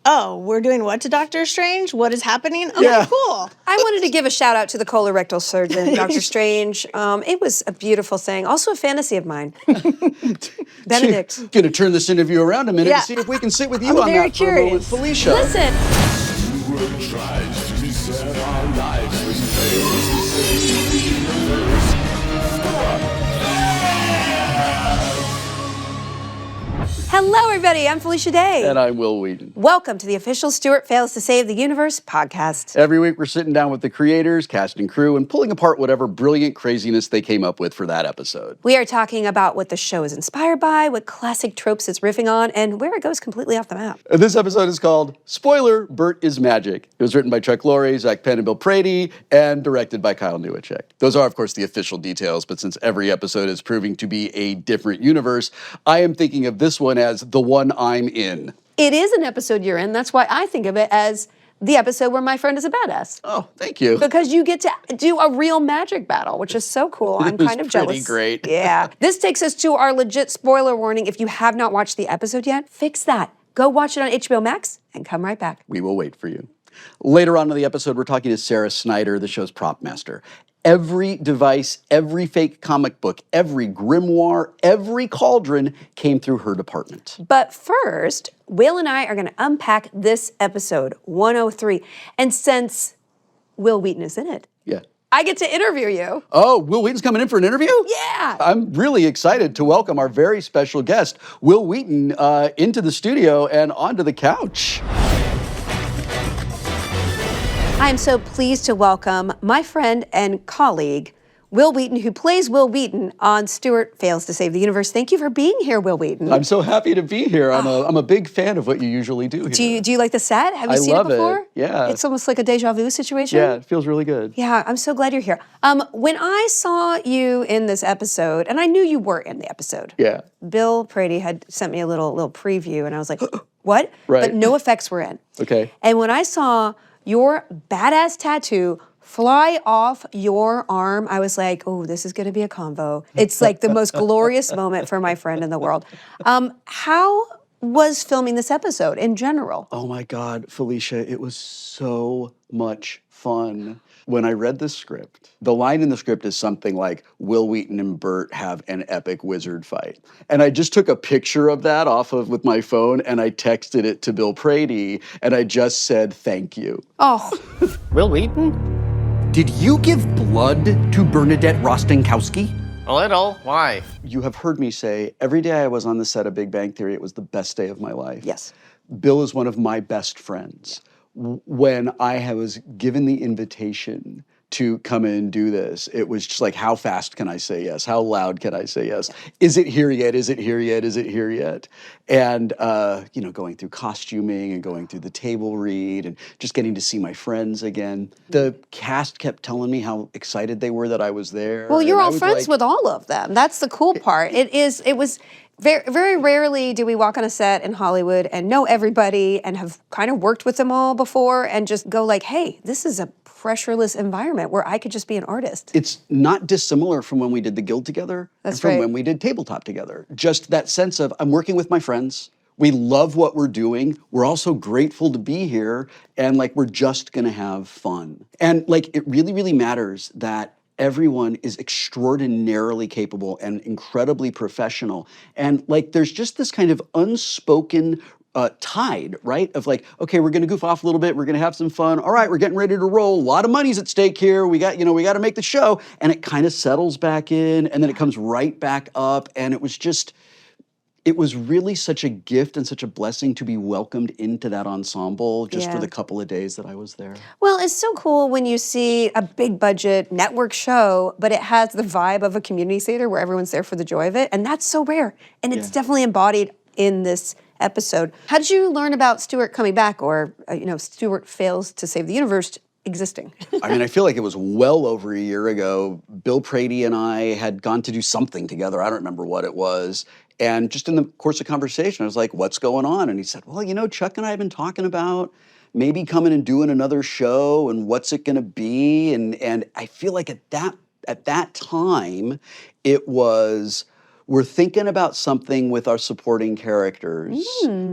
oh, we're doing what to Doctor Strange? What is happening? Okay, cool. I wanted to give a shout out to the colorectal surgeon, Dr. Strange. It was a beautiful thing. Also a fantasy of mine. Benedict. Going to turn this interview around a minute and see if we can sit with you on very that for a moment, curious. Felicia. Listen. Hello, everybody. I'm Felicia Day. And I'm Wil Wheaton. Welcome to the official Stuart Fails to Save the Universe podcast. Every week, we're sitting down with the creators, cast and crew, and pulling apart whatever brilliant craziness they came up with for that episode. We are talking about what the show is inspired by, what classic tropes it's riffing on, and where it goes completely off the map. This episode is called, spoiler, Burt Is Magic. It was written by Chuck Lorre, Zach Penn, and Bill Prady, and directed by Kyle Newacek. Those are, of course, the official details, but since every episode is proving to be a different universe, I am thinking of this one as the one I'm in. It is an episode you're in. That's why I think of it as the episode where my friend is a badass. Oh, thank you. Because you get to do a real magic battle, which is so cool. I'm kind of jealous. Pretty great. Yeah. This takes us to our legit spoiler warning. If you have not watched the episode yet, fix that. Go watch it on HBO Max and come right back. We will wait for you. Later on in the episode, we're talking to Sarah Snyder, the show's prop master. Every device, every fake comic book, every grimoire, every cauldron came through her department. But first, Wil and I are going to unpack this episode, 103. And since Wil Wheaton is in it, Yeah. I get to interview you. Oh, Wil Wheaton's coming in for an interview? Yeah. I'm really excited to welcome our very special guest, Wil Wheaton, into the studio and onto the couch. I am so pleased to welcome my friend and colleague, Wil Wheaton, who plays Wil Wheaton on Stuart Fails to Save the Universe. Thank you for being here, Wil Wheaton. I'm so happy to be here. I'm a big fan of what you usually do here. Do you like the set? Have you seen love it before? it. Yeah. It's almost like a deja vu situation. Yeah, it feels really good. Yeah, I'm so glad you're here. When I saw you in this episode, and I knew you were in the episode. Yeah. Bill Prady had sent me a little preview, and I was like, what? Right. But no effects were in. Okay. And when I saw your badass tattoo fly off your arm, I was like, oh, this is going to be a convo. It's like the most glorious moment for my friend in the world. How was filming this episode in general? Oh my God, Felicia, it was so much fun. When I read the script, the line in the script is something like, Wil Wheaton and Bert have an epic wizard fight. And I just took a picture of that with my phone and I texted it to Bill Prady and I just said, thank you. Oh. Wil Wheaton? Did you give blood to Bernadette Rostenkowski? A little. Why? You have heard me say, every day I was on the set of Big Bang Theory, it was the best day of my life. Yes. Bill is one of my best friends. When I was given the invitation to come in and do this, it was just like, how fast can I say yes? How loud can I say yes? Is it here yet? Is it here yet? Is it here yet? And, going through costuming and going through the table read and just getting to see my friends again. The cast kept telling me how excited they were that I was there. Well, you're and all friends with all of them. That's the cool part. It was very, very rarely do we walk on a set in Hollywood and know everybody and have kind of worked with them all before and just go like, hey, this is a pressureless environment where I could just be an artist. It's not dissimilar from when we did the Guild together That's and from right. when we did Tabletop together. Just that sense of, I'm working with my friends. We love what we're doing. We're also grateful to be here. And we're just gonna have fun. And it really, really matters that everyone is extraordinarily capable and incredibly professional. And there's just this kind of unspoken tide, right? Of okay, we're gonna goof off a little bit. We're gonna have some fun. All right, we're getting ready to roll. A lot of money's at stake here. We got to make the show. And it kind of settles back in and then it comes right back up. And it was really such a gift and such a blessing to be welcomed into that ensemble just for the couple of days that I was there. Well, it's so cool when you see a big budget network show, but it has the vibe of a community theater where everyone's there for the joy of it. And that's so rare. And it's definitely embodied in this episode. How did you learn about Stuart coming back or, Stuart Fails to Save the Universe existing? I feel like it was well over a year ago. Bill Prady and I had gone to do something together. I don't remember what it was. And just in the course of conversation, I was like, what's going on? And he said, well, Chuck and I have been talking about maybe coming and doing another show and what's it going to be. And I feel like at that time, it was we're thinking about something with our supporting characters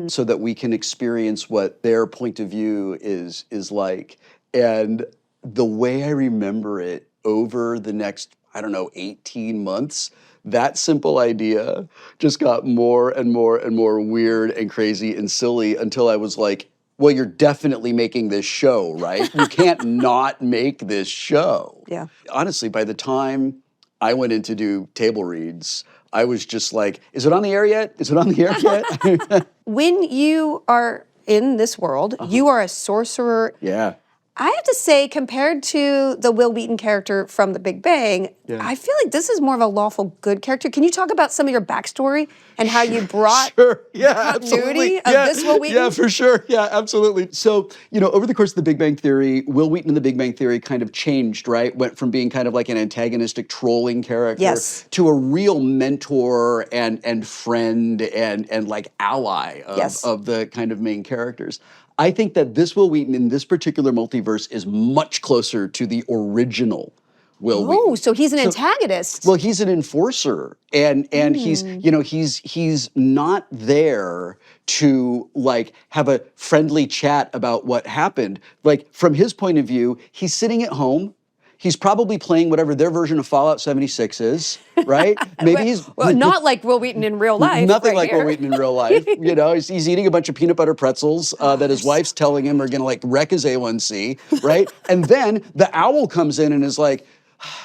so that we can experience what their point of view is like. And the way I remember it over the next, I don't know, 18 months, that simple idea just got more and more and more weird and crazy and silly until I was like, well, you're definitely making this show, right? You can't not make this show. Yeah. Honestly, by the time I went in to do table reads, I was just like, is it on the air yet? Is it on the air yet? When you are in this world, you are a sorcerer. Yeah. I have to say, compared to the Wil Wheaton character from The Big Bang, I feel like this is more of a lawful good character. Can you talk about some of your backstory and how you brought continuity of this Wil Wheaton? Yeah, for sure. Yeah, absolutely. So, over the course of The Big Bang Theory, Wil Wheaton in The Big Bang Theory kind of changed, right? Went from being kind of like an antagonistic trolling character to a real mentor and friend and like ally of the kind of main characters. I think that this Wil Wheaton in this particular multiverse is much closer to the original Wil Wheaton. Oh, so he's an antagonist. Well, he's an enforcer, and he's not there to like have a friendly chat about what happened. Like from his point of view, he's sitting at home. He's probably playing whatever their version of Fallout 76 is, right? Maybe he's not like Wil Wheaton in real life. Nothing like Wil Wheaton in real life. He's eating a bunch of peanut butter pretzels that his wife's telling him are gonna like wreck his A1C, right? And then the owl comes in and is like,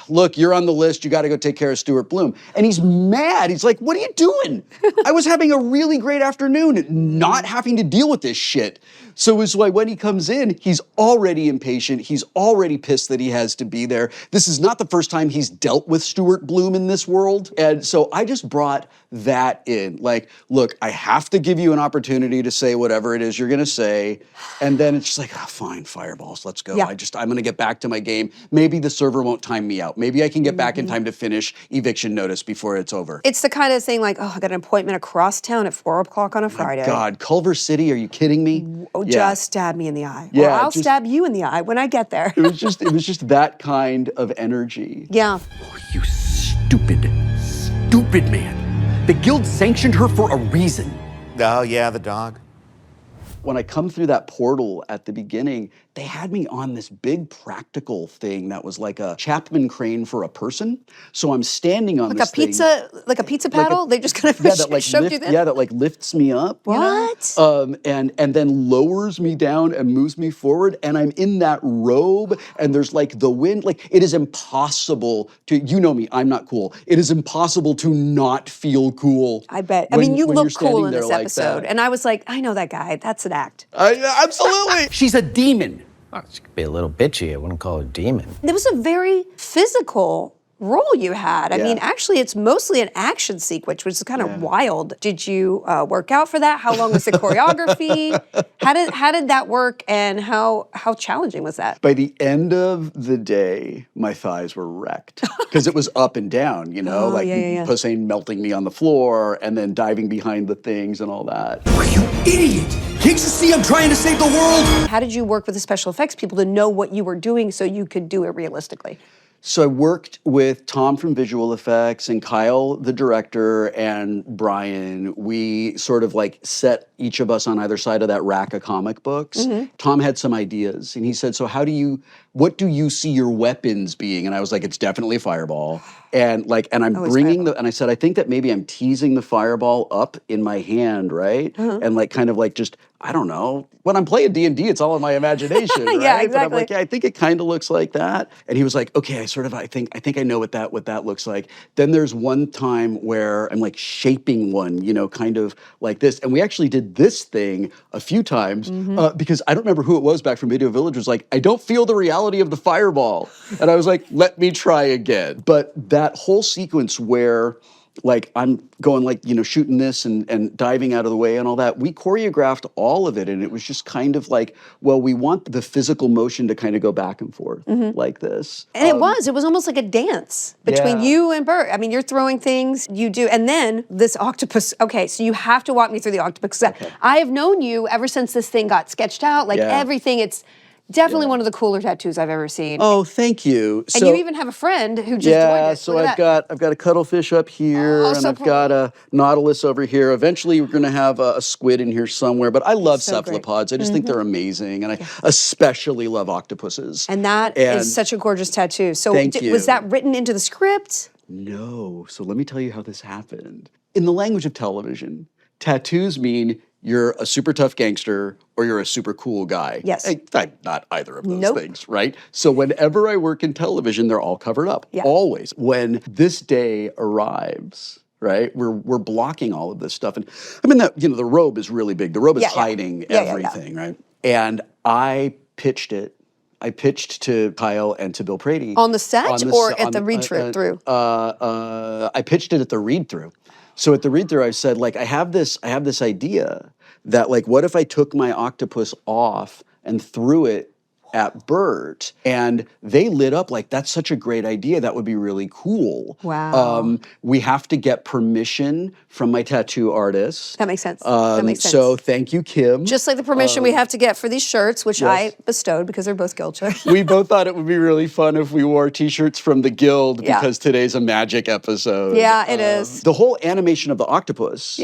look, you're on the list. You got to go take care of Stuart Bloom. And he's mad. He's like, what are you doing? I was having a really great afternoon not having to deal with this shit. So it's like when he comes in, he's already impatient. He's already pissed that he has to be there. This is not the first time he's dealt with Stuart Bloom in this world. And so I just brought that in. Like, look, I have to give you an opportunity to say whatever it is you're going to say. And then it's just like, fine, fireballs, let's go. I'm going to get back to my game. Maybe the server won't time me out. Maybe I can get back in time to finish eviction notice before it's over. It's the kind of thing like, I got an appointment across town at 4 o'clock on a Friday. God, Culver City, are you kidding me? Just stab me in the eye. Or I'll stab you in the eye when I get there. It was just that kind of energy. Yeah. Oh, you stupid man. The guild sanctioned her for a reason. Oh, yeah, the dog. When I come through that portal at the beginning, they had me on this big practical thing that was like a Chapman crane for a person. So I'm standing on this thing. Like a pizza paddle? They just kind of shoved you there? Yeah, that like lifts me up. What? And then lowers me down and moves me forward. And I'm in that robe and there's like the wind. Like it is impossible to, you know me, I'm not cool. It is impossible to not feel cool. I bet. I mean, you look cool in this episode. And I was like, I know that guy. That's an act. Absolutely. She's a demon. Oh, she could be a little bitchy. I wouldn't call her a demon. There was a very physical role you had. I mean, actually, it's mostly an action sequence, which is kind of wild. Did you work out for that? How long was the choreography? How did that work, and how challenging was that? By the end of the day, my thighs were wrecked because it was up and down, Hussein melting me on the floor and then diving behind the things and all that. Oh, you idiot! Can't you see I'm trying to save the world? How did you work with the special effects people to know what you were doing so you could do it realistically? So I worked with Tom from Visual Effects and Kyle, the director, and Brian. We sort of like set each of us on either side of that rack of comic books. Tom had some ideas and he said, so what do you see your weapons being? And I was like, it's definitely a fireball. And I'm bringing and I said, I think that maybe I'm teasing the fireball up in my hand, right? And like kind of like just, I don't know. When I'm playing D&D, it's all in my imagination, right? Yeah, exactly. But I'm like, I think it kind of looks like that. And he was like, okay, I think I know what that looks like. Then there's one time where I'm like shaping one, kind of like this. And we actually did this thing a few times because I don't remember who it was back from Video Village was like, I don't feel the reality of the fireball. And I was like, let me try again. But that whole sequence where like I'm going like, shooting this and diving out of the way and all that. We choreographed all of it and it was just kind of like, well, we want the physical motion to kind of go back and forth like this. And it was almost like a dance between you and Bert. I mean, you're throwing things, you do, and then this octopus, okay, so you have to walk me through the octopus. Okay. I have known you ever since this thing got sketched out, like everything, Definitely one of the cooler tattoos I've ever seen. Oh, thank you. And you even have a friend who just joined us. So Look I've at that. got a cuttlefish up here, Oh, and so I've got a nautilus over here. Eventually, we're going to have a squid in here somewhere. But I love So great. cephalopods. I just think they're amazing, and I especially love octopuses. And that is such a gorgeous tattoo. So Thank you. was that written into the script? No. So let me tell you how this happened. In the language of television, tattoos mean you're a super tough gangster or you're a super cool guy. Yes. I'm not either of those Nope. things, right? So whenever I work in television, they're all covered up. Yeah. Always. When this day arrives, right, we're blocking all of this stuff. And I mean, the robe is really big. The robe is hiding everything, right? And I pitched it. I pitched to Kyle and to Bill Prady. On the set or at the read-through? I pitched it at the read-through. So at the read-through, I said, like, I have this idea that, like, what if I took my octopus off and threw it at Bert? And they lit up like, that's such a great idea. That would be really cool. Wow. We have to get permission from my tattoo artist. That makes sense. That makes sense. So thank you, Kim. Just like the permission we have to get for these shirts, which I bestowed because they're both guild shirts. We both thought it would be really fun if we wore t-shirts from the Guild Yeah. because today's a magic episode. Yeah, it is. The whole animation of the octopus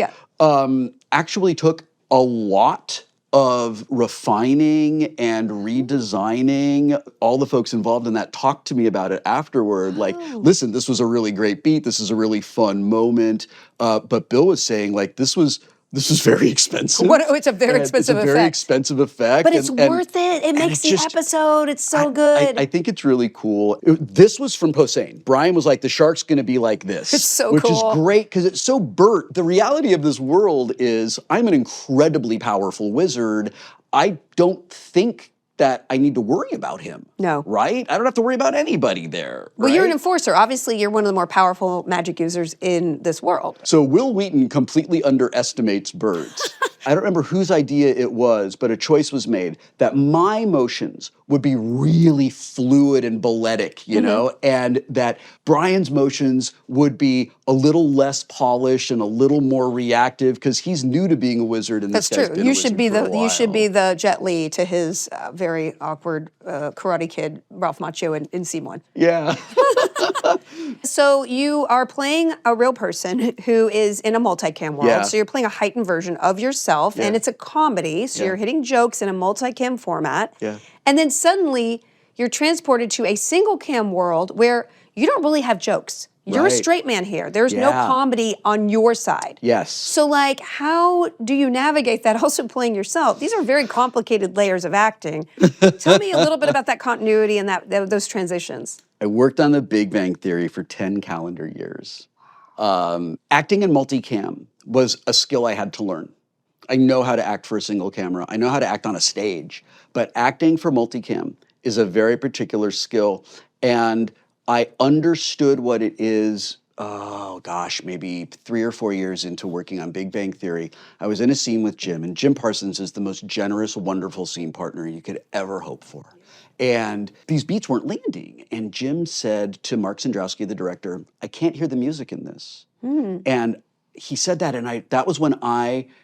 actually took a lot of refining and redesigning. All the folks involved in that talked to me about it afterward. Like, listen, this was a really great beat. This is a really fun moment. But Bill was saying, like, this was very expensive. It's a very expensive It's a effect. very expensive effect. But it's worth it. It makes the episode. It's so good. I think it's really cool. This was from Posehn. Brian was like, the shark's going to be like this. It's so which cool. Which is great because it's so Bert. The reality of this world is I'm an incredibly powerful wizard. I don't think that I need to worry about him. No. Right? I don't have to worry about anybody there. Well, you're an right? enforcer. Obviously, you're one of the more powerful magic users in this world. So Wil Wheaton completely underestimates Bert. I don't remember whose idea it was, but a choice was made that my motions would be really fluid and balletic, you know, and that Brian's motions would be a little less polished and a little more reactive because he's new to being a wizard. And That's true. You should be the Jet Li to his very awkward Karate Kid Ralph Macchio in scene one. Yeah. So you are playing a real person who is in a multicam world. Yeah. So you're playing a heightened version of yourself, and it's a comedy. So you're hitting jokes in a multicam format. Yeah. And then suddenly you're transported to a single cam world where you don't really have jokes. You're a Right. straight man here. There's no Yeah. comedy on your side. Yes. So, like, how do you navigate that also playing yourself? These are very complicated layers of acting. Tell me a little bit about that continuity and those transitions. I worked on The Big Bang Theory for 10 calendar years. Acting in multicam was a skill I had to learn. I know how to act for a single camera. I know how to act on a stage. But acting for multicam is a very particular skill. And I understood what it is, maybe 3 or 4 years into working on Big Bang Theory. I was in a scene with Jim, and Jim Parsons is the most generous, wonderful scene partner you could ever hope for. And these beats weren't landing. And Jim said to Mark Sandrowski, the director, I can't hear the music in this. And he said that, and that was when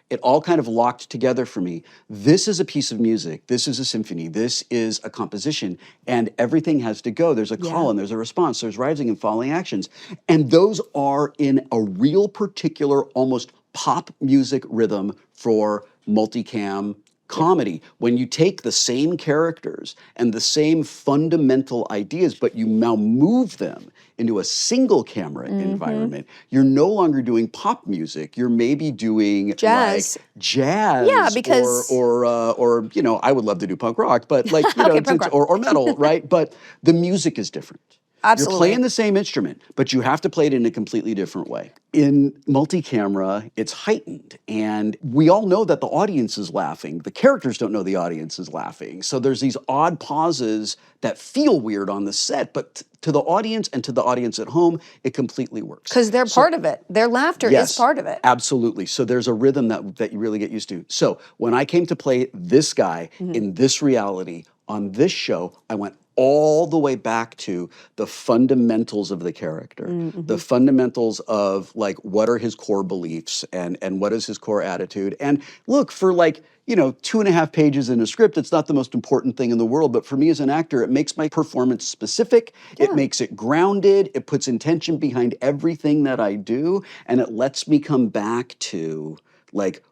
it all kind of locked together for me. This is a piece of music. This is a symphony. This is a composition, and everything has to go. There's a call and there's a response. There's rising and falling actions. And those are in a real particular, almost pop music rhythm for multicam comedy. When you take the same characters and the same fundamental ideas, but you now move them into a single camera environment, you're no longer doing pop music. You're maybe doing Jazz. like jazz. Yeah, because or you know, I would love to do punk rock, but like you know, or metal, right? But the music is different. Absolutely. You're playing the same instrument, but you have to play it in a completely different way. In multi-camera, it's heightened, and we all know that the audience is laughing. The characters don't know the audience is laughing. So there's these odd pauses that feel weird on the set, but to the audience and to the audience at home, it completely works. Because they're part of it. Their laughter is part of it. Absolutely. So there's a rhythm that you really get used to. So when I came to play this guy in this reality, on this show, I went all the way back to the fundamentals of the character, the fundamentals of like what are his core beliefs and what is his core attitude. And look, for like, 2.5 pages in a script, it's not the most important thing in the world, but for me as an actor, it makes my performance specific, it makes it grounded, it puts intention behind everything that I do, and it lets me come back to like,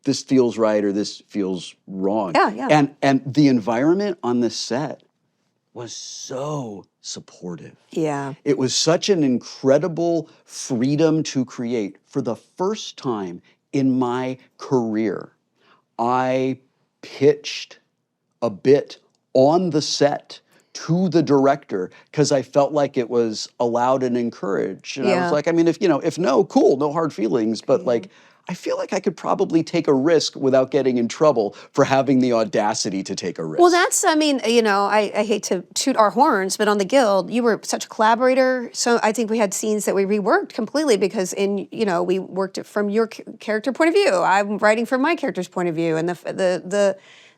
this feels right or this feels wrong. Yeah. And the environment on this set was so supportive. Yeah. It was such an incredible freedom to create. For the first time in my career, I pitched a bit on the set to the director because I felt like it was allowed and encouraged. And I was like, I mean, if no, cool, no hard feelings, but like, I feel like I could probably take a risk without getting in trouble for having the audacity to take a risk. Well, that's, I mean, I hate to toot our horns, but on the Guild, you were such a collaborator. So I think we had scenes that we reworked completely because we worked it from your character point of view. I'm writing from my character's point of view. And the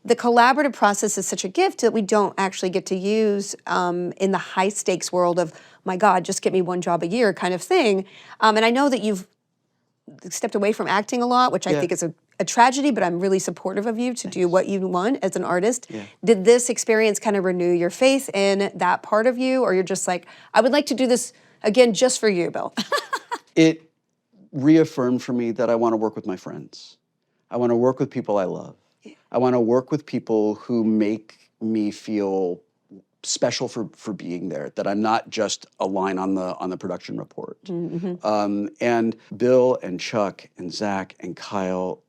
collaborative process is such a gift that we don't actually get to use in the high stakes world of, my God, just get me one job a year kind of thing. And I know that you've stepped away from acting a lot, which I think is a tragedy, but I'm really supportive of you to do what you want as an artist. Yeah. Did this experience kind of renew your faith in that part of you, or you're just like, I would like to do this again just for you, Bill? It reaffirmed for me that I want to work with my friends. I want to work with people I love. Yeah. I want to work with people who make me feel special for being there, that I'm not just a line on the production report. And Bill and Chuck and Zach and Kyle,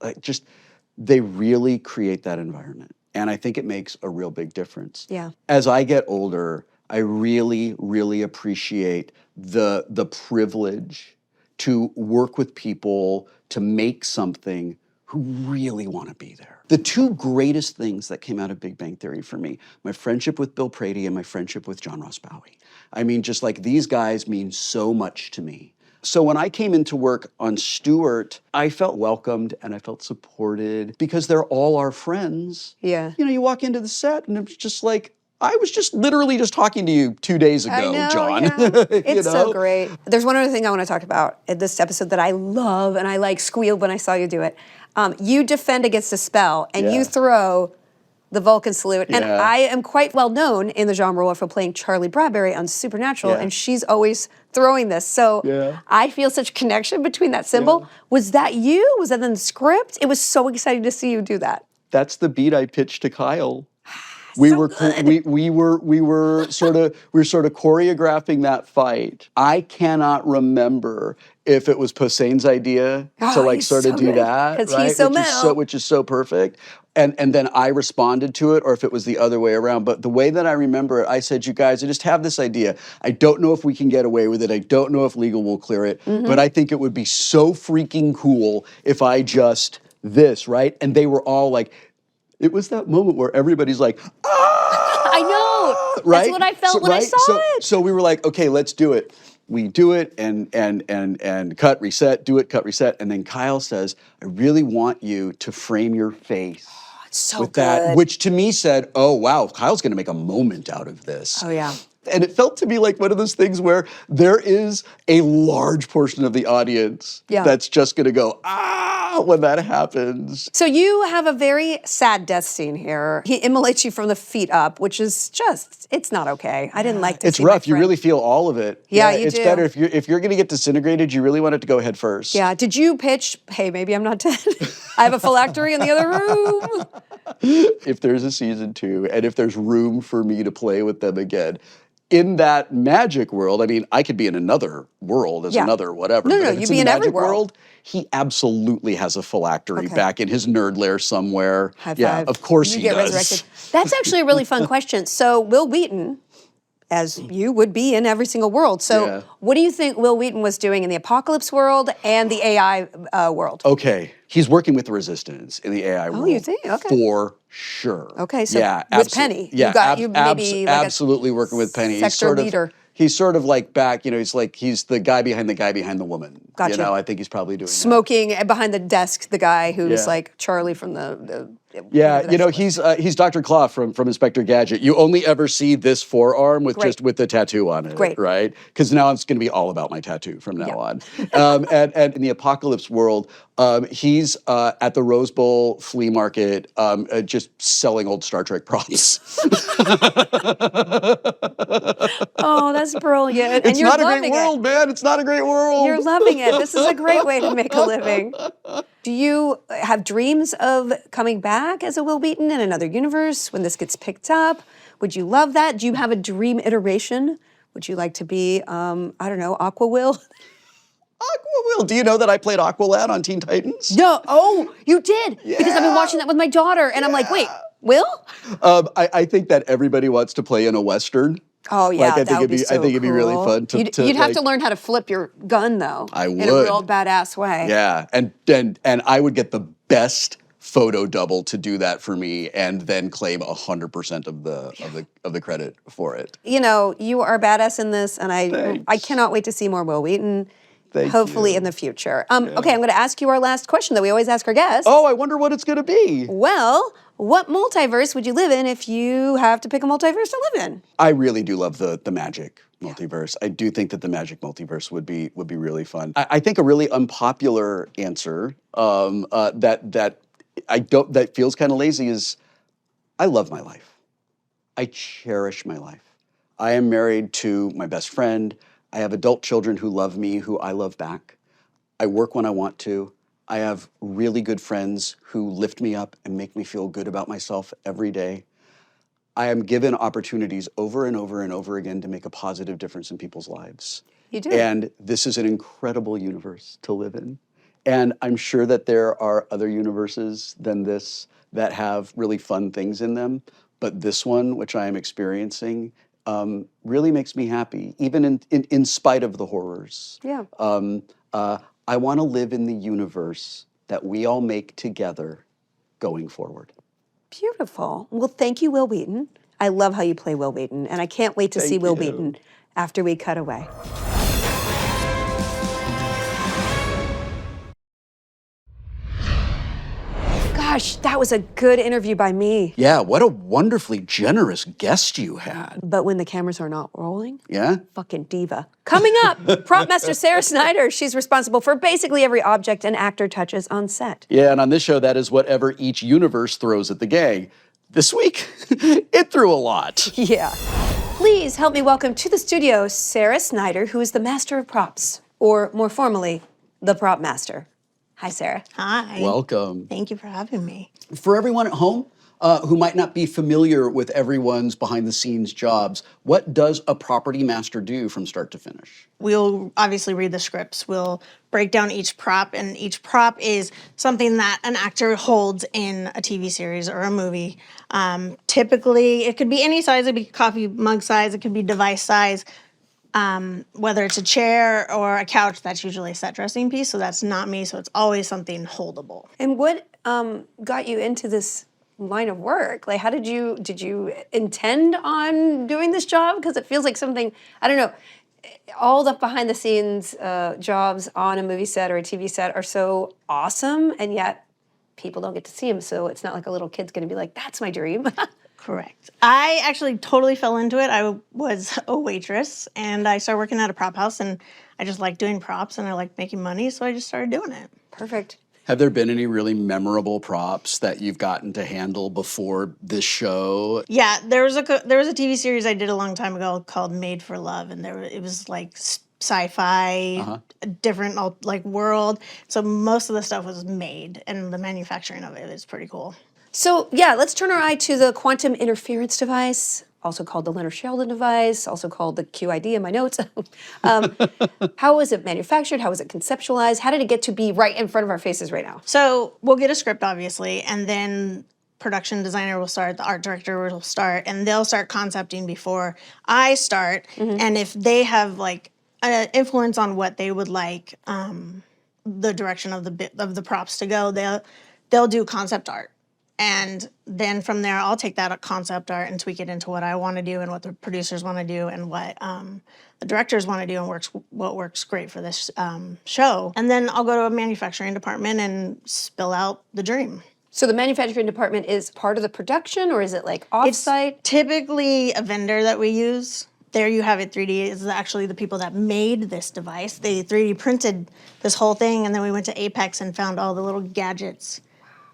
they really create that environment. And I think it makes a real big difference. Yeah. As I get older, I really, really appreciate the privilege to work with people to make something who really want to be there. The two greatest things that came out of Big Bang Theory for me, my friendship with Bill Prady and my friendship with John Ross Bowie. I mean, just like these guys mean so much to me. So when I came into work on Stuart, I felt welcomed and I felt supported because they're all our friends. Yeah. You walk into the set and it's just like, I was just literally just talking to you 2 days ago, I know, John. Yeah. It's so great. There's one other thing I want to talk about in this episode that I love, and I like squealed when I saw you do it. You defend against a spell, and you throw the Vulcan salute. And I am quite well known in the genre for playing Charlie Bradbury on Supernatural, and she's always throwing this. So I feel such connection between that symbol. Was that you? Was that in the script? It was so exciting to see you do that. That's the beat I pitched to Kyle. We were sort of choreographing that fight. I cannot remember if it was Poseidon's idea to like sort of do that, because right? He's so metal, which is so perfect. And then I responded to it, or if it was the other way around. But the way that I remember it, I said, you guys, I just have this idea. I don't know if we can get away with it. I don't know if legal will clear it. But I think it would be so freaking cool if I just this, right? And they were all like, it was that moment where everybody's like, ah! I know. Right? That's what I felt when I saw it. So we were like, okay, let's do it. We do it and cut, reset, do it, cut, reset. And then Kyle says, I really want you to frame your face so with good. that, which to me said, oh, wow, Kyle's going to make a moment out of this. Oh, yeah. And it felt to me like one of those things where there is a large portion of the audience that's just going to go, ah, when that happens. So you have a very sad death scene here. He immolates you from the feet up, which is just, it's not okay. I didn't like to see It's rough. You really feel all of it. Yeah, you it's do. Better if you're going to get disintegrated, you really want it to go head first. Yeah. Did you pitch, hey, maybe I'm not dead. I have a phylactery in the other room. If there's a season 2 and if there's room for me to play with them again, in that magic world, I mean, I could be in another world as another whatever. No, but if you'd it's be in the every magic world. He absolutely has a phylactery back in his nerd lair somewhere. High five. Yeah, of course you he get does. Resurrected. That's actually a really fun question. So Wil Wheaton, as you would be in every single world. So what do you think Wil Wheaton was doing in the apocalypse world and the AI world? Okay, he's working with the resistance in the AI world. Oh, you think? Okay. For sure. Okay, so yeah, with Penny. Yeah, you maybe like absolutely working with Penny. Sector leader. He's sort of like back, he's the guy behind the woman. Gotcha. You know, I think he's probably doing that. Smoking behind the desk, the guy who's Yeah. like Charlie from the Yeah, whatever you know, that he's Dr. Claw from Inspector Gadget. You only ever see this forearm with Great. just with the tattoo on it, Great. right? Because now it's going to be all about my tattoo from now Yeah. on. And in the apocalypse world, he's at the Rose Bowl flea market, just selling old Star Trek props. Oh, that's brilliant. And It's you're not a loving great world, man. It's not a great world. You're loving it. This is a great way to make a living. Do you have dreams of coming back as a Wil Wheaton in another universe when this gets picked up? Would you love that? Do you have a dream iteration? Would you like to be, I don't know, Aqua Wil? Aqua Wil. Do you know that I played Aqualad on Teen Titans? No. Oh, you did? Because I've been watching that with my daughter, and I'm like, wait, Wil? I think that everybody wants to play in a Western. Oh yeah, Like, I that would be so I think it'd be really cool. fun to. You'd have like, to learn how to flip your gun though. I in a would. real badass way. Yeah, and I would get the best photo double to do that for me, and then claim 100% of the credit for it. You know, you are badass in this, and I cannot wait to see more Wil Wheaton. Thank Hopefully you. in the future. Okay, I'm going to ask you our last question that we always ask our guests. Oh, I wonder what it's going to be. Well, what multiverse would you live in if you have to pick a multiverse to live in? I really do love the magic multiverse. I do think that the magic multiverse would be really fun. I think a really unpopular answer that feels kind of lazy is I love my life. I cherish my life. I am married to my best friend. I have adult children who love me, who I love back. I work when I want to. I have really good friends who lift me up and make me feel good about myself every day. I am given opportunities over and over and over again to make a positive difference in people's lives. You do. And this is an incredible universe to live in. And I'm sure that there are other universes than this that have really fun things in them. But this one, which I am experiencing, really makes me happy, even in spite of the horrors. Yeah. I want to live in the universe that we all make together going forward. Beautiful. Well, thank you, Wil Wheaton. I love how you play Wil Wheaton, and I can't wait to see Wil you. Wheaton after we cut away. Gosh, that was a good interview by me. Yeah, what a wonderfully generous guest you had. But when the cameras are not rolling, Yeah? fucking diva. Coming up, prop master Sarah Snyder. She's responsible for basically every object an actor touches on set. Yeah, and on this show, that is whatever each universe throws at the gang. This week, it threw a lot. Yeah. Please help me welcome to the studio Sarah Snyder, who is the master of props, or more formally, the prop master. Hi, Sarah. Hi. Welcome. Thank you for having me. For everyone at home who might not be familiar with everyone's behind-the-scenes jobs, what does a property master do from start to finish? We'll obviously read the scripts. We'll break down each prop, and each prop is something that an actor holds in a TV series or a movie. Typically, it could be any size. It could be coffee mug size. It could be device size. Whether it's a chair or a couch, that's usually a set dressing piece, so that's not me, so it's always something holdable. And what got you into this line of work? Like, how did you intend on doing this job? Because it feels like something, I don't know, all the behind the scenes jobs on a movie set or a TV set are so awesome, and yet people don't get to see them, so it's not like a little kid's gonna be like, that's my dream. Correct. I actually totally fell into it. I was a waitress, and I started working at a prop house, and I just like doing props, and I like making money, so I just started doing it. Perfect. Have there been any really memorable props that you've gotten to handle before this show? Yeah, there was a TV series I did a long time ago called Made for Love, and it was like sci-fi, different like world. So most of the stuff was made, and the manufacturing of it is pretty cool. So yeah, let's turn our eye to the quantum interference device, also called the Leonard Sheldon device, also called the QID in my notes. How was it manufactured? How was it conceptualized? How did it get to be right in front of our faces right now? So we'll get a script, obviously, and then production designer will start, the art director will start, and they'll start concepting before I start. And if they have like an influence on what they would like the direction of the props to go, they'll do concept art. And then from there, I'll take that concept art and tweak it into what I want to do and what the producers want to do and what the directors want to do and what works great for this show. And then I'll go to a manufacturing department and spill out the dream. So the manufacturing department is part of the production, or is it like offsite? It's typically a vendor that we use. There You Have It 3D is actually the people that made this device. They 3D printed this whole thing, and then we went to Apex and found all the little gadgets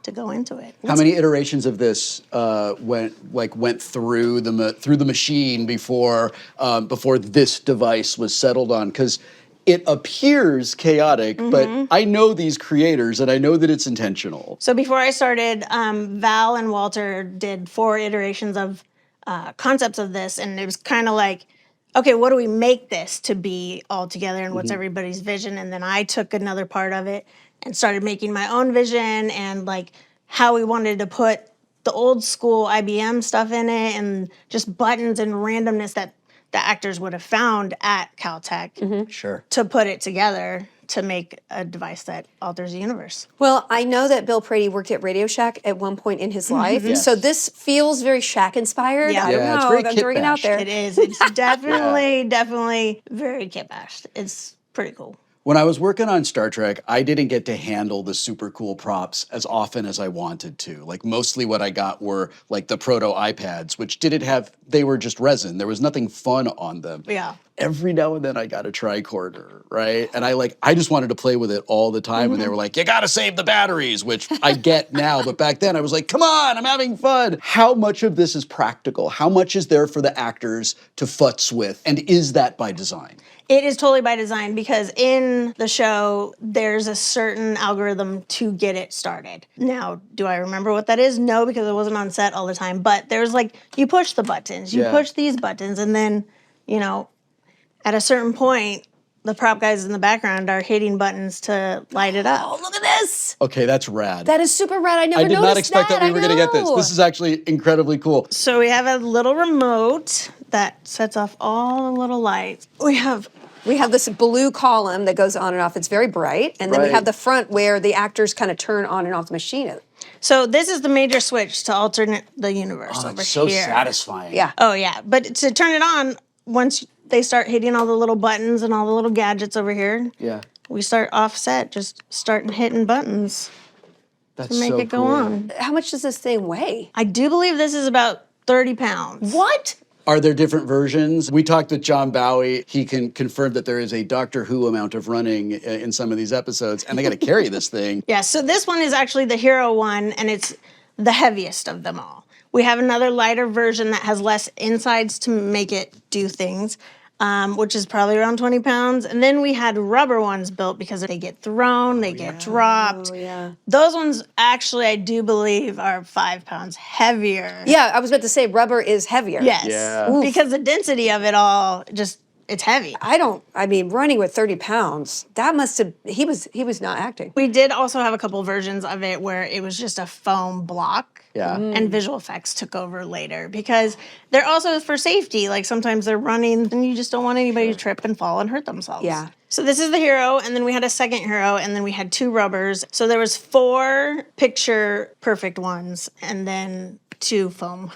to go into it. How many iterations of this went through the machine before this device was settled on? Because it appears chaotic, but I know these creators and I know that it's intentional. So before I started, Val and Walter did 4 iterations of concepts of this, and it was kind of like, okay, what do we make this to be all together, and what's everybody's vision? And then I took another part of it and started making my own vision and like how we wanted to put the old school IBM stuff in it and just buttons and randomness that the actors would have found at Caltech Sure. to put it together to make a device that alters the universe. Well, I know that Bill Prady worked at Radio Shack at one point in his life, Yes. so this feels very Shack inspired. Yeah. I don't Yeah, it's know. very I'm throwing it out kitbashed. there. It is. It's definitely very kit-bashed. It's pretty cool. When I was working on Star Trek, I didn't get to handle the super cool props as often as I wanted to. Like mostly what I got were like the proto iPads, which they were just resin. There was nothing fun on them. Yeah. Every now and then I got a tricorder, right? And I just wanted to play with it all the time. And they were like, you gotta save the batteries, which I get now. But back then I was like, come on, I'm having fun. How much of this is practical? How much is there for the actors to futz with? And is that by design? It is totally by design because in the show, there's a certain algorithm to get it started. Now, do I remember what that is? No, because I wasn't on set all the time. But there's like, you push the buttons, you push these buttons, and then, at a certain point, the prop guys in the background are hitting buttons to light it up. Oh, look at this! Okay, that's rad. That is super rad. I never I did noticed not expect that we were going to get this. know. This is actually incredibly cool. So we have a little remote that sets off all the little lights. We have this blue column that goes on and off. It's very bright. And then we Right. have the front where the actors kind of turn on and off the machine. So this is the major switch to alternate the universe over It's so here. satisfying. Yeah. Oh yeah, but to turn it on, once they start hitting all the little buttons and all the little gadgets over here, Yeah. we start offset, just starting hitting buttons That's to make so it go cool. on. How much does this thing weigh? I do believe this is about 30 pounds. What? Are there different versions? We talked with John Bowie. He can confirm that there is a Doctor Who amount of running in some of these episodes, and they got to carry this thing. Yeah, so this one is actually the hero one, and it's the heaviest of them all. We have another lighter version that has less insides to make it do things, which is probably around 20 pounds. And then we had rubber ones built because they get thrown, they get dropped. Oh, yeah. Those ones actually, I do believe, are 5 pounds heavier. Yeah, I was about to say rubber is heavier. Yes. Yeah. Because the density of it all, it's heavy. Running with 30 pounds, that must have, he was not acting. We did also have a couple versions of it where it was just a foam block. Yeah. And visual effects took over later because they're also for safety. Like sometimes they're running and you just don't want anybody to trip and fall and hurt themselves. Yeah. So this is the hero, and then we had a second hero, and then we had 2 rubbers. So there was 4 picture perfect ones and then 2 foam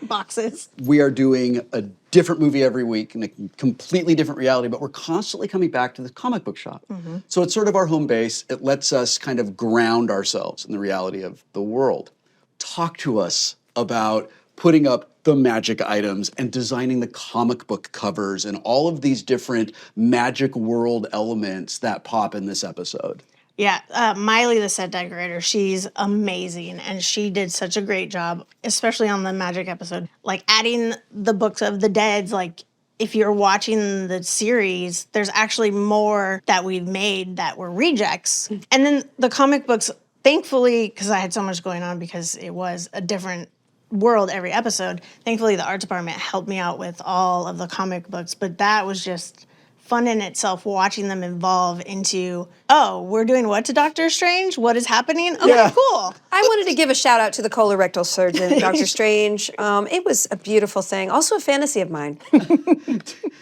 boxes. We are doing a different movie every week in a completely different reality, but we're constantly coming back to the comic book shop. So it's sort of our home base. It lets us kind of ground ourselves in the reality of the world. Talk to us about putting up the magic items and designing the comic book covers and all of these different magic world elements that pop in this episode. Yeah, Miley, the set decorator, she's amazing, and she did such a great job, especially on the magic episode. Like adding the books of the deads, like if you're watching the series, there's actually more that we've made that were rejects. And then the comic books, thankfully, because I had so much going on because it was a different world every episode, thankfully the art department helped me out with all of the comic books, but that was just fun in itself, watching them evolve into, oh, we're doing what to Doctor Strange? What is happening? Okay, Yeah. cool. I wanted to give a shout out to the colorectal surgeon, Dr. Strange. It was a beautiful thing. Also a fantasy of mine.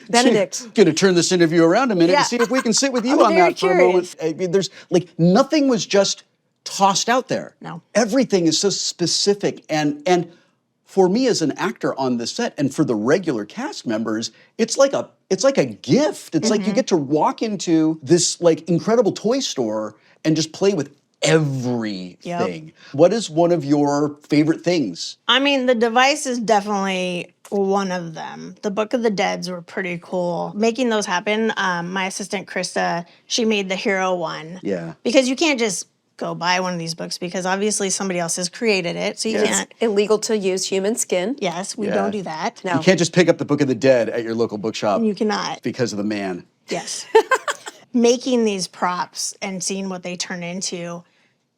Benedict. Going to turn this interview around a minute Yeah. and see if we can sit with you I'm on very that for a moment. I mean, there's like nothing was just tossed out there. No. Everything is so specific. And for me as an actor on the set and for the regular cast members, it's like a gift. It's like you get to walk into this like incredible toy store and just play with everything. Yep. What is one of your favorite things? I mean, the device is definitely one of them. The Book of the Deads were pretty cool. Making those happen, my assistant Krista, she made the hero one. Yeah. Because you can't just go buy one of these books because obviously somebody else has created it. So you can't. Illegal to use human skin. Yes, we Yeah. don't do that. No. You can't just pick up the Book of the Dead at your local bookshop You cannot. because of the man. Yes. Making these props and seeing what they turn into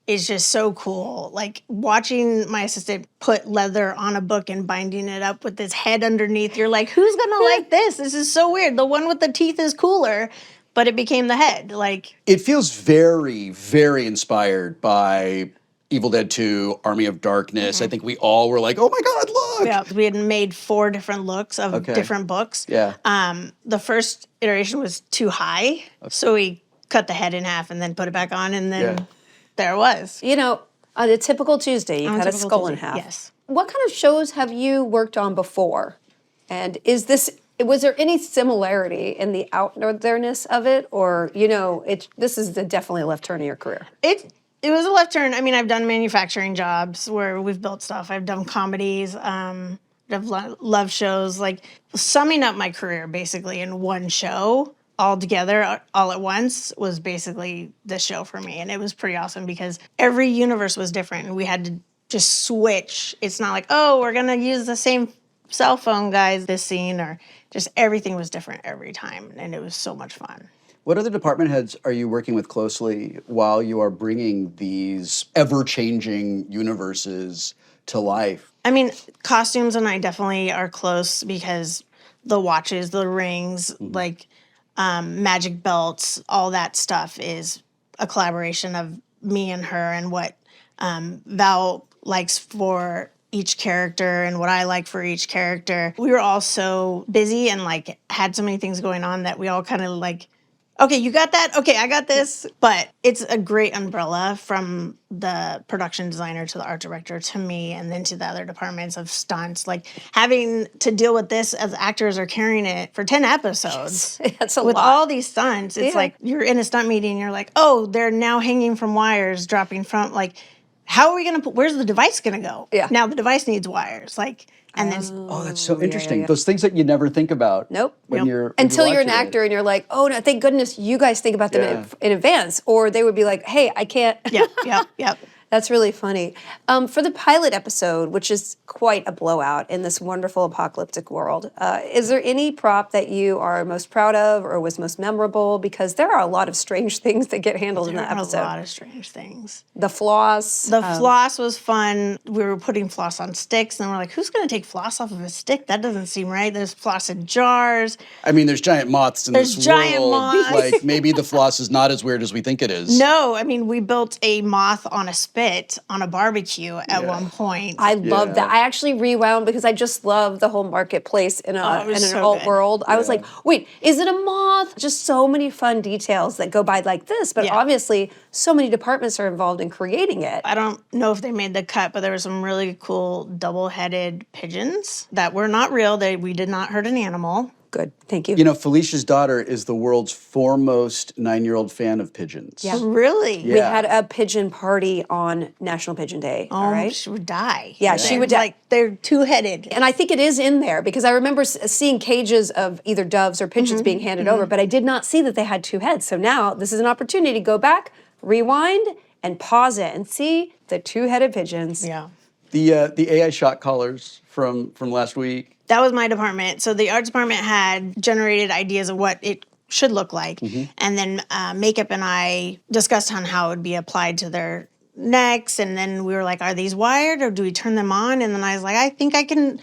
is just so cool. Like watching my assistant put leather on a book and binding it up with this head underneath. You're like, who's gonna like this? This is so weird. The one with the teeth is cooler, but it became the head. Like, It feels very, very inspired by Evil Dead 2, Army of Darkness. I think we all were like, oh my God, look! yeah, we had made 4 different looks of Okay. different books. Yeah. The first iteration was too high, so we cut the head in half and then put it back on, and then Yeah. there it was. You know, on a typical Tuesday, you've On a had a typical skull in Tuesday, half. yes. What kind of shows have you worked on before? And was there any similarity in the out there-ness of it? Or, this is definitely a left turn in your career? It was a left turn. I mean, I've done manufacturing jobs where we've built stuff. I've done comedies. I've love shows. Like summing up my career basically in one show all together, all at once, was basically this show for me. And it was pretty awesome because every universe was different and we had to just switch. It's not like, oh, we're going to use the same cell phone guys this scene, or just everything was different every time. And it was so much fun. What other department heads are you working with closely while you are bringing these ever-changing universes to life? I mean, costumes and I definitely are close because the watches, the rings, like magic belts, all that stuff is a collaboration of me and her and what Val likes for each character and what I like for each character. We were all so busy and like had so many things going on that we all kind of like, okay, you got that? Okay, I got this. But it's a great umbrella from the production designer to the art director to me and then to the other departments of stunts. Like having to deal with this as actors are carrying it for 10 episodes. That's a with lot. all these stunts, it's Yeah. like you're in a stunt meeting and you're like, oh, they're now hanging from wires, dropping from, like, how are we going to where's the device going to go? Yeah. Now the device needs wires. Like, and then Oh, that's so interesting. yeah. Those things that you never think about. Nope. When Nope. you're Until you're an watching it. actor and you're like, oh, no, thank goodness you guys think about them Yeah. in advance. Or they would be like, hey, I can't. yep. That's really funny. For the pilot episode, which is quite a blowout in this wonderful apocalyptic world, is there any prop that you are most proud of or was most memorable? Because there are a lot of strange things that get handled in There that are a episode. lot of strange things. The floss. The floss was fun. We were putting floss on sticks, and we're like, who's going to take floss off of a stick? That doesn't seem right. There's floss in jars. I mean, there's giant moths in There's this giant world. moths. Like, maybe the floss is not as weird as we think it is. No, I mean, we built a moth on a spit on a barbecue at one point. I love Yeah. that. I actually rewound because I just love the whole marketplace in, it in was an so alt good. world. I was like, wait, is it a moth? Just so many fun details that go by like this. But Yeah. obviously, so many departments are involved in creating it. I don't know if they made the cut, but there were some really cool double-headed pigeons that were not real. We did not hurt an animal. Good. Thank you. You know, Felicia's daughter is the world's foremost 9-year-old fan of pigeons. Yeah. Really? Yeah. We had a pigeon party on National Pigeon Day. all right. She would die. Yeah, she would die. Like, they're two-headed. And I think it is in there because I remember seeing cages of either doves or pigeons being handed over, but I did not see that they had 2 heads. So now this is an opportunity to go back, rewind, and pause it and see the 2-headed pigeons. Yeah. The AI shot collars from last week. That was my department. So the arts department had generated ideas of what it should look like. And then makeup and I discussed on how it would be applied to their necks. And then we were like, are these wired or do we turn them on? And then I was like, I think I can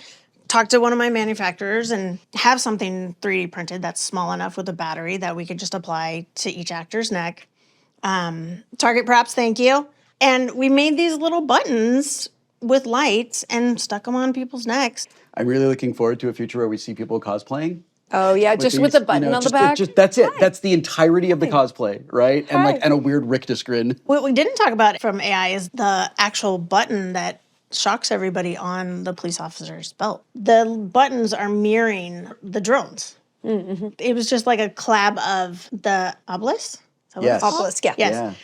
talk to one of my manufacturers and have something 3D printed that's small enough with a battery that we could just apply to each actor's neck. Target props, thank you. And we made these little buttons with lights and stuck them on people's necks. I'm really looking forward to a future where we see people cosplaying. Oh yeah, just with the button on the back. That's it. That's the entirety of the cosplay, right? And Hi. and a weird rictus grin. What we didn't talk about from AI is the actual button that shocks everybody on the police officer's belt. The buttons are mirroring the drones. Mm-hmm. It was just like a collab of the obelisk. Is that what Yes. it's called? Obelisk, yeah. Yes.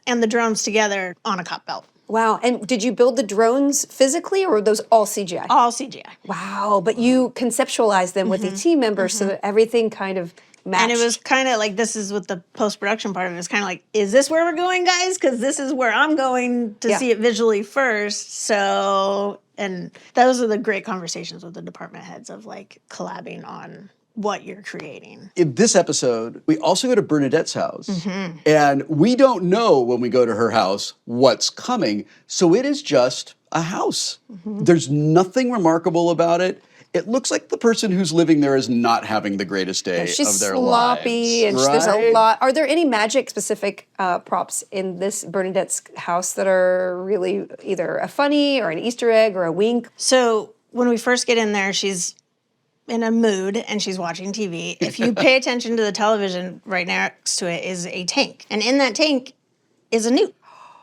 And the drones together on a cop belt. Wow. And did you build the drones physically, or were those all CGI? All CGI. Wow. But you conceptualized them with the team members so that everything kind of matched. And it was kind of like, this is what the post-production part of it is kind of like, is this where we're going, guys? Because this is where I'm going to see it visually first. So, and those are the great conversations with the department heads of like collabing on what you're creating. In this episode, we also go to Bernadette's house. And we don't know when we go to her house what's coming. So it is just a house. There's nothing remarkable about it. It looks like the person who's living there is not having the greatest day She's of their sloppy, lives. and there's a right? lot. Are there any magic-specific props in this Bernadette's house that are really either a funny or an Easter egg or a wink? So when we first get in there, she's in a mood and she's watching TV. If you pay attention to the television, right next to it is a tank. And in that tank is a newt.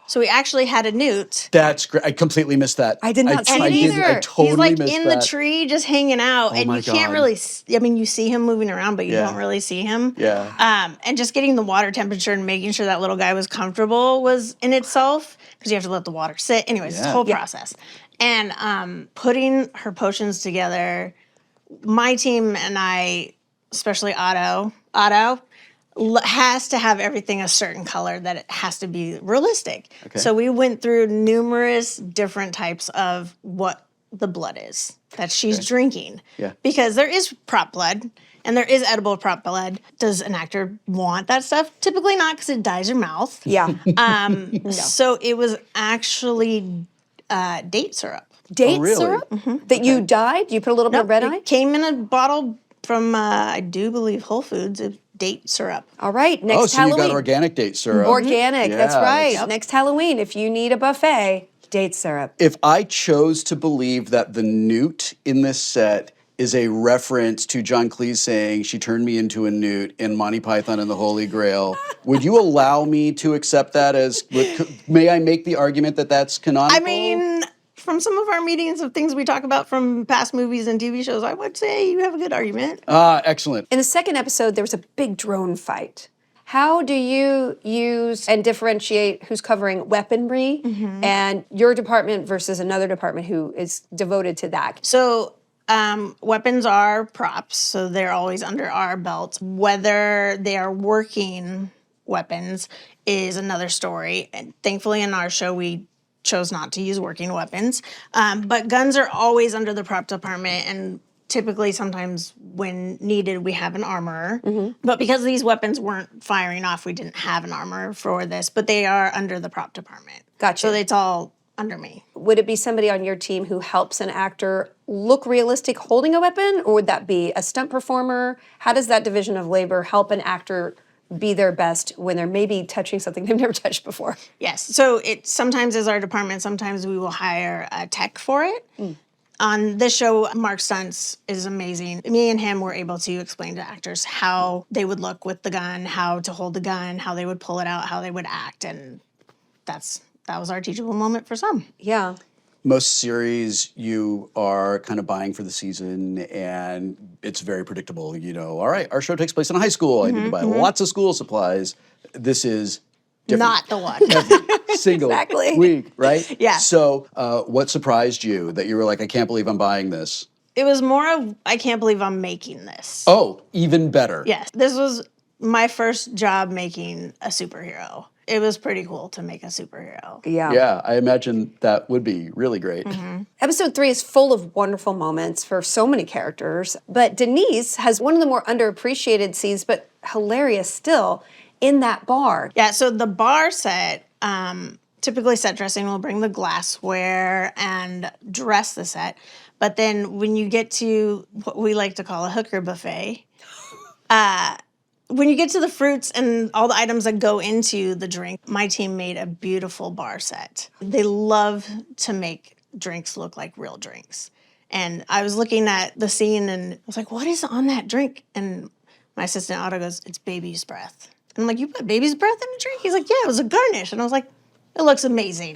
So we actually had a newt. That's great. I completely missed that. I did not see it either. I totally He's like missed in that. the tree just hanging out, and my you can't God. really, I mean, you see him moving around, but you Yeah. don't really see him. Yeah. And just getting the water temperature and making sure that little guy was comfortable was in itself, because you have to let the water sit. Anyways, it's a whole process. And putting her potions together, my team and I, especially Otto, has to have everything a certain color, that it has to be realistic. Okay. So we went through numerous different types of what the blood is that she's drinking. Yeah. Because there is prop blood and there is edible prop blood. Does an actor want that stuff? Typically not, because it dyes your mouth. Yeah. So it was actually date syrup. Date really? syrup that you dyed? You put a little bit of red on It it? came in a bottle from, I do believe, Whole Foods. It's date syrup. All right, next Oh, so Halloween. you got organic date syrup. Organic, that's Yeah, right. that's- Next Halloween, if you need a buffet, date syrup. If I chose to believe that the newt in this set is a reference to John Cleese saying, "She turned me into a newt" in Monty Python and the Holy Grail, would you allow me to accept that as, may I make the argument that that's canonical? I mean, from some of our meetings of things we talk about from past movies and TV shows, I would say you have a good argument. Excellent. In the second episode, there was a big drone fight. How do you use and differentiate who's covering weaponry and your department versus another department who is devoted to that? So weapons are props, so they're always under our belt. Whether they are working weapons is another story. And thankfully in our show, we chose not to use working weapons. But guns are always under the prop department, and typically sometimes when needed, we have an armorer. But because these weapons weren't firing off, we didn't have an armorer for this, but they are under the prop department. Gotcha. So it's all under me. Would it be somebody on your team who helps an actor look realistic holding a weapon, or would that be a stunt performer? How does that division of labor help an actor be their best when they're maybe touching something they've never touched before? Yes. So it sometimes is our department. Sometimes we will hire a tech for it. On this show, Mark Stunts is amazing. Me and him were able to explain to actors how they would look with the gun, how to hold the gun, how they would pull it out, how they would act. And that was our teachable moment for some. Yeah. Most series you are kind of buying for the season and it's very predictable. You know, all right, our show takes place in a high school. I need to buy lots of school supplies. This is different. Not the one. Every single Exactly. week, right? Yeah. So what surprised you that you were like, I can't believe I'm buying this? It was more of, I can't believe I'm making this. Oh, even better. Yes. This was my first job making a superhero. It was pretty cool to make a superhero. Yeah. Yeah, I imagine that would be really great. Episode 3 is full of wonderful moments for so many characters, but Denise has one of the more underappreciated scenes, but hilarious still, in that bar. Yeah, so the bar set, typically set dressing will bring the glassware and dress the set. But then when you get to what we like to call a hooker buffet, when you get to the fruits and all the items that go into the drink, my team made a beautiful bar set. They love to make drinks look like real drinks. And I was looking at the scene and I was like, what is on that drink? And my assistant Otto goes, it's baby's breath. And I'm like, you put baby's breath in a drink? He's like, yeah, it was a garnish. And I was like, it looks amazing.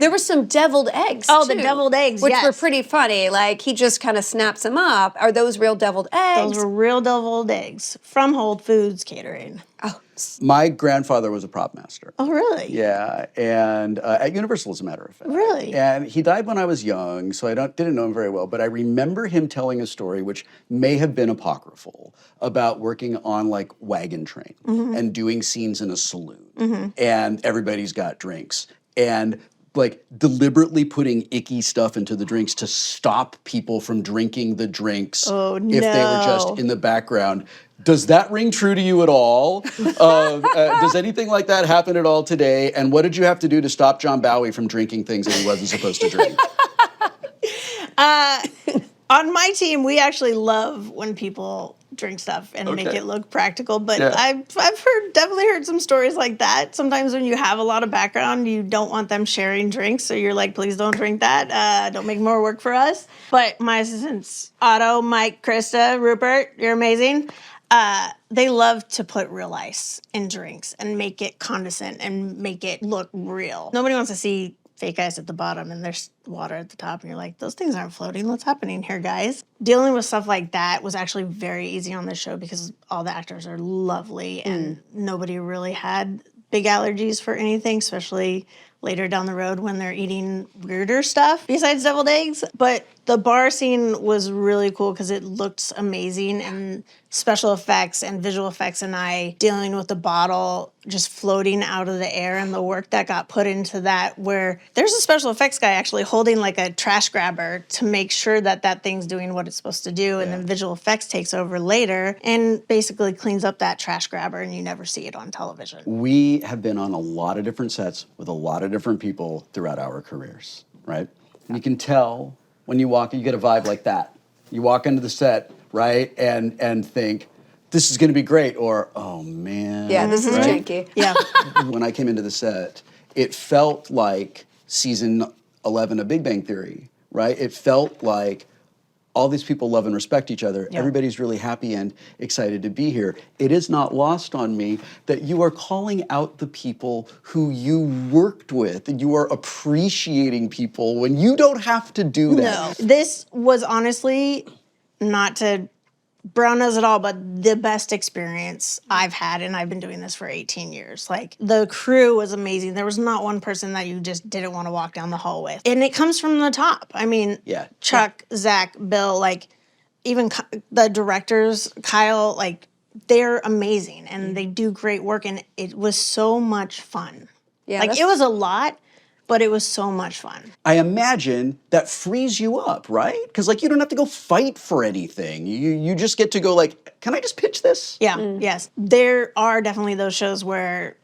There were some deviled eggs, Oh, too, the deviled eggs, which were yes. pretty funny. Like, he just kind of snaps them up. Are those real deviled eggs? Those were real deviled eggs from Whole Foods Catering. Oh, My grandfather was a prop master. Oh, really? Yeah, and at Universal, as a matter of fact. Really? And he died when I was young, so I didn't know him very well. But I remember him telling a story, which may have been apocryphal, about working on like Wagon Train and doing scenes in a saloon, and everybody's got drinks, and like deliberately putting icky stuff into the drinks to stop people from drinking the drinks if they were just in the background. Does that ring true to you at all? Does anything like that happen at all today? And what did you have to do to stop John Bowie from drinking things that he wasn't supposed to drink? On my team, we actually love when people drink stuff and make it look practical. But I've definitely heard some stories like that. Sometimes when you have a lot of background, you don't want them sharing drinks. So you're like, please don't drink that. Don't make more work for us. But my assistants, Otto, Mike, Krista, Rupert, you're amazing. They love to put real ice in drinks and make it condensate and make it look real. Nobody wants to see fake ice at the bottom and there's water at the top and you're like, those things aren't floating. What's happening here, guys? Dealing with stuff like that was actually very easy on this show because all the actors are lovely and nobody really had big allergies for anything, especially later down the road when they're eating weirder stuff besides deviled eggs. But the bar scene was really cool because it looked amazing and special effects and visual effects and I dealing with the bottle just floating out of the air and the work that got put into that where there's a special effects guy actually holding like a trash grabber to make sure that that thing's doing what it's supposed to do and then visual effects takes over later and basically cleans up that trash grabber and you never see it on television. We have been on a lot of different sets with a lot of different people throughout our careers, right? And you can tell when you walk, you get a vibe like that. You walk into the set, right, and think, this is going to be great, or, oh, man. yeah, this is janky. Yeah. When I came into the set, it felt like season 11 of Big Bang Theory, right? It felt like all these people love and respect each other. Yeah. Everybody's really happy and excited to be here. It is not lost on me that you are calling out the people who you worked with and you are appreciating people when you don't have to do that. No. This was honestly, not to brown nose at all, but the best experience I've had, and I've been doing this for 18 years. Like, the crew was amazing. There was not one person that you just didn't want to walk down the hall with. And it comes from the top. I mean, Chuck, Zach, Bill, like, even the directors, Kyle, like, they're amazing, and they do great work, and it was so much fun. Yeah, like, it was a lot, but it was so much fun. I imagine that frees you up, right? Because like you don't have to go fight for anything. You just get to go like, can I just pitch this? Yeah, yes. There are definitely those shows where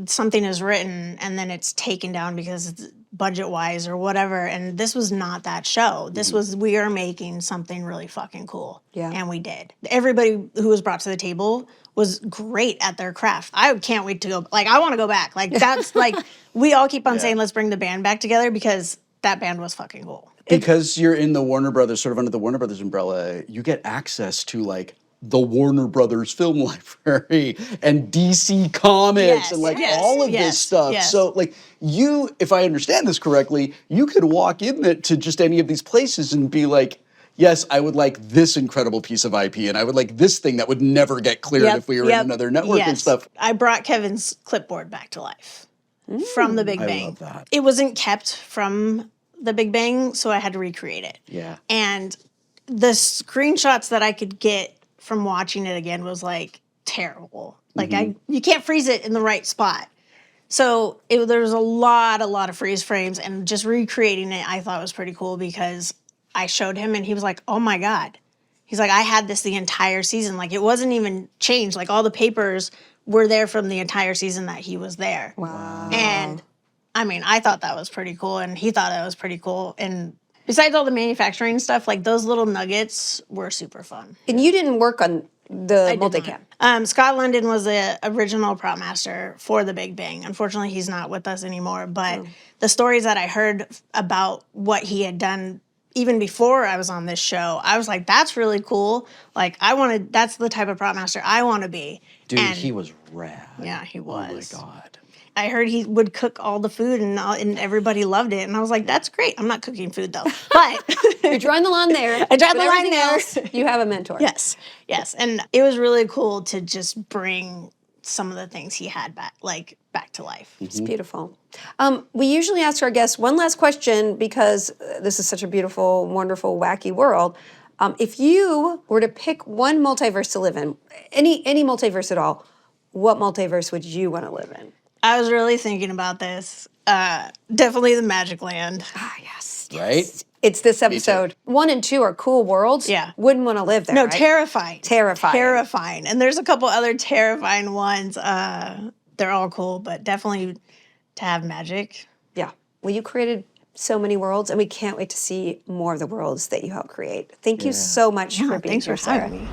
something is written and then it's taken down because it's budget-wise or whatever, and this was not that show. This was, we are making something really fucking cool. Yeah. And we did. Everybody who was brought to the table was great at their craft. I can't wait to go, like, I want to go back. Like, that's like, we all keep on saying, let's bring the band back together because that band was fucking cool. Because you're in the Warner Brothers, sort of under the Warner Brothers umbrella, you get access to like the Warner Brothers film library and DC Comics and like all of this stuff. Yes. So like you, if I understand this correctly, you could walk in to just any of these places and be like, yes, I would like this incredible piece of IP and I would like this thing that would never get cleared if we were in another network and stuff. I brought Kevin's clipboard back to life from the Big Bang. I love that. It wasn't kept from the Big Bang, so I had to recreate it. Yeah. And the screenshots that I could get from watching it again was like terrible. Like you can't freeze it in the right spot. So there was a lot of freeze frames, and just recreating it I thought was pretty cool because I showed him and he was like, oh my God. He's like, I had this the entire season. Like, it wasn't even changed. Like, all the papers were there from the entire season that he was there. Wow. And I mean, I thought that was pretty cool, and he thought that was pretty cool. And besides all the manufacturing stuff, like, those little nuggets were super fun. And you didn't work on the multicam. Scott London was the original prop master for the Big Bang. Unfortunately, he's not with us anymore. But the stories that I heard about what he had done even before I was on this show, I was like, that's really cool. Like, that's the type of prop master I want to be. Dude, And he was rad. yeah, he was. Oh my God. I heard he would cook all the food and everybody loved it. And I was like, that's great. I'm not cooking food though. But You're drawing the line there. I draw but the line everything there. else, you have a mentor. Yes. And it was really cool to just bring some of the things he had back to life. It's beautiful. We usually ask our guests one last question because this is such a beautiful, wonderful, wacky world. If you were to pick one multiverse to live in, any multiverse at all, what multiverse would you want to live in? I was really thinking about this. Definitely the Magic Land. Ah, yes. Right? It's this episode. 1 and 2 are cool worlds. Yeah. Wouldn't want to live there, No, right? terrifying. Terrifying. Terrifying. And there's a couple other terrifying ones. They're all cool, but definitely to have magic. Yeah. Well, you created so many worlds, and we can't wait to see more of the worlds that you helped create. Thank you so much for being Thanks here, for Sarah. having me.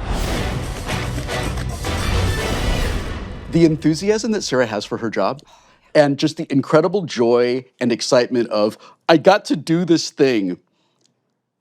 The enthusiasm that Sarah has for her job and just the incredible joy and excitement of, I got to do this thing.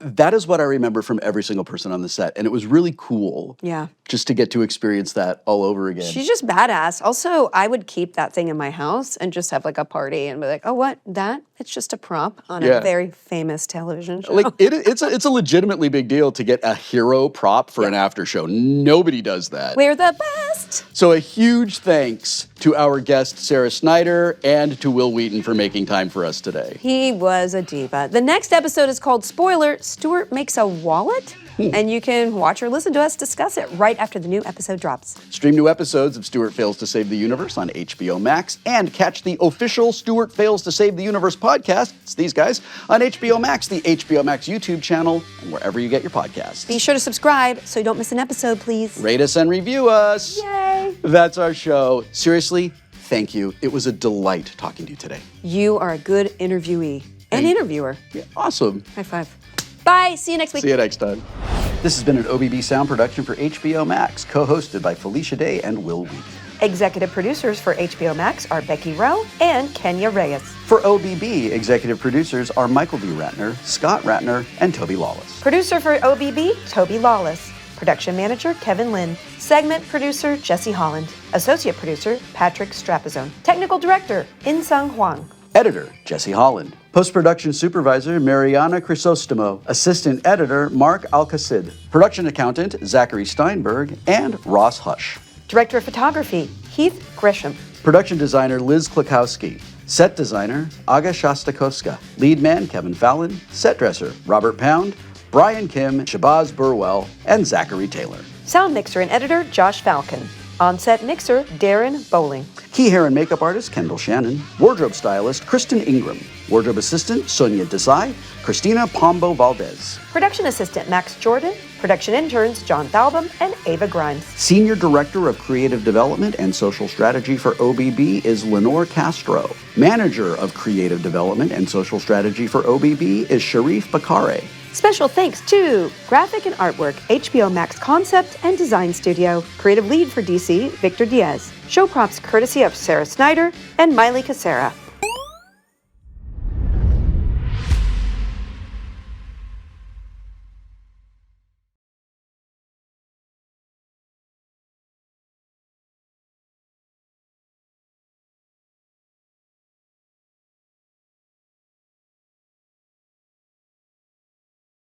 That is what I remember from every single person on the set. And it was really cool Yeah. just to get to experience that all over again. She's just badass. Also, I would keep that thing in my house and just have like a party and be like, oh, what? That? It's just a prop on Yeah. a very famous television show. Like it's a legitimately big deal to get a hero prop for an after show. Nobody does that. We're the best. So a huge thanks to our guest Sarah Snyder and to Wil Wheaton for making time for us today. He was a diva. The next episode is called Spoiler, Stuart Makes a Wallet. And you can watch or listen to us discuss it right after the new episode drops. Stream new episodes of Stuart Fails to Save the Universe on HBO Max and catch the official Stuart Fails to Save the Universe podcast, it's these guys, on HBO Max, the HBO Max YouTube channel, and wherever you get your podcasts. Be sure to subscribe so you don't miss an episode, please. Rate us and review us. Yay. That's our show. Seriously, thank you. It was a delight talking to you today. You are a good interviewee and interviewer. Yeah, awesome. High five. Bye. See you next week. See you next time. This has been an OBB sound production for HBO Max, co-hosted by Felicia Day and Wil Wheaton. Executive producers for HBO Max are Becky Rowe and Kenya Reyes. For OBB, executive producers are Michael V. Ratner, Scott Ratner, and Toby Lawless. Producer for OBB, Toby Lawless. Production manager, Kevin Lynn. Segment producer, Jesse Holland. Associate producer, Patrick Strapazone. Technical director, In-Sung Huang. Editor, Jesse Holland. Post-production supervisor, Mariana Crisostomo. Assistant editor, Mark Alcacid. Production accountant, Zachary Steinberg, and Ross Hush. Director of photography, Heath Gresham. Production designer, Liz Klakowski. Set designer, Aga Shostakowska. Lead man, Kevin Fallon. Set dresser, Robert Pound, Brian Kim, Shabazz Burwell, and Zachary Taylor. Sound mixer and editor, Josh Falcon. On-set mixer, Darren Bowling. Key hair and makeup artist, Kendall Shannon. Wardrobe stylist, Kristen Ingram. Wardrobe assistant, Sonia Desai. Christina Pombo Valdez. Production assistant, Max Jordan. Production interns, John Thalbum and Ava Grimes. Senior Director of Creative Development and Social Strategy for OBB is Lenore Castro. Manager of Creative Development and Social Strategy for OBB is Sharif Bakare. Special thanks to Graphic and Artwork, HBO Max Concept and Design Studio. Creative lead for DC, Victor Diaz. Show props courtesy of Sarah Snyder and Miley Casera.